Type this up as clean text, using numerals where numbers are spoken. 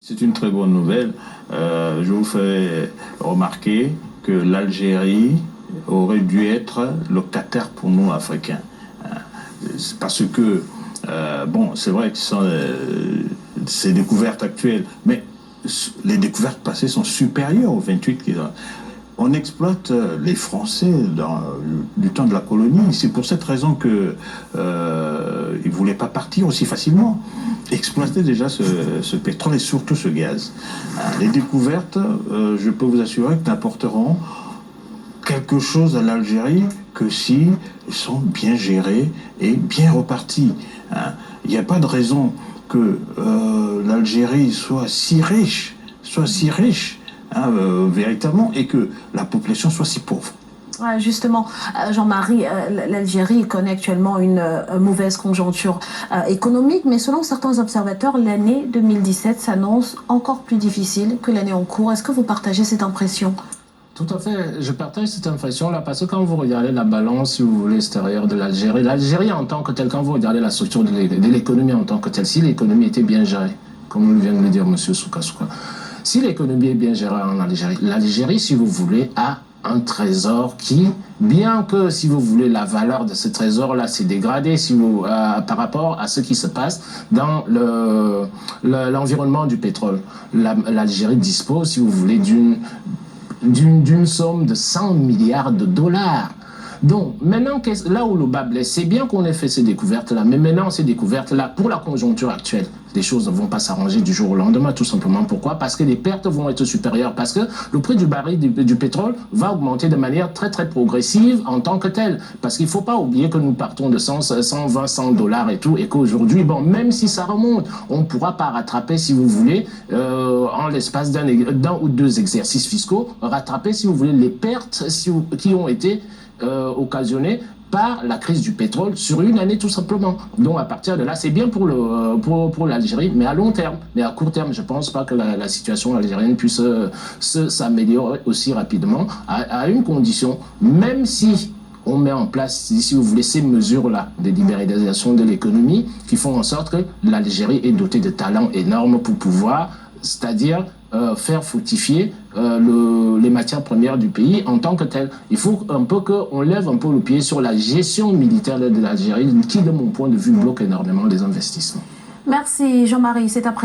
C'est une très bonne nouvelle. Je vous fais remarquer que l'Algérie aurait dû être locataire pour nous, Africains. Parce que, bon, c'est vrai que ce sont ces découvertes actuelles, mais les découvertes passées sont supérieures aux 28 qu'ils ont. On exploite les Français du temps de la colonie. C'est pour cette raison que ils ne voulaient pas partir aussi facilement. Exploiter déjà ce pétrole et surtout ce gaz. Les découvertes, je peux vous assurer que n'apporteront quelque chose à l'Algérie que si ils sont bien gérés et bien repartis. Il n'y a pas de raison que l'Algérie soit si riche, véritablement, et que la population soit si pauvre. Justement, Jean-Marie, l'Algérie connaît actuellement une mauvaise conjoncture économique, mais selon certains observateurs, l'année 2017 s'annonce encore plus difficile que l'année en cours. Est-ce que vous partagez cette impression ? Tout à fait, je partage cette impression-là parce que quand vous regardez la balance, si vous voulez, extérieure de l'Algérie, l'Algérie en tant que telle, quand vous regardez la structure de l'économie en tant que telle, si l'économie était bien gérée, comme vient de le dire M. Soukasouka, si l'économie est bien gérée en Algérie, l'Algérie, si vous voulez, a un trésor qui, bien que, si vous voulez, la valeur de ce trésor-là s'est dégradée par rapport à ce qui se passe dans l'environnement du pétrole. L'Algérie dispose, si vous voulez, d'une somme de 100 milliards de dollars. Donc, maintenant, là où le bas blesse, c'est bien qu'on ait fait ces découvertes-là, mais maintenant, ces découvertes-là, pour la conjoncture actuelle, les choses ne vont pas s'arranger du jour au lendemain, tout simplement. Pourquoi? Parce que les pertes vont être supérieures, parce que le prix du baril du pétrole va augmenter de manière très, très progressive en tant que tel. Parce qu'il ne faut pas oublier que nous partons de 120, 100 dollars et tout, et qu'aujourd'hui, bon, même si ça remonte, on ne pourra pas rattraper, si vous voulez, en l'espace d'un ou deux exercices fiscaux, rattraper, si vous voulez, les pertes qui ont été occasionné par la crise du pétrole sur une année tout simplement. Donc à partir de là, c'est bien pour l'Algérie, mais à long terme. Mais à court terme, je ne pense pas que la situation algérienne puisse s'améliorer aussi rapidement à une condition, même si on met en place, si vous voulez, ces mesures-là de libéralisation de l'économie qui font en sorte que l'Algérie est dotée de talents énormes pour pouvoir, c'est-à-dire faire fructifier les matières premières du pays en tant que tel. Il faut un peu qu'on lève un peu le pied sur la gestion militaire de l'Algérie qui, de mon point de vue, bloque énormément les investissements. Merci Jean-Marie. C'est après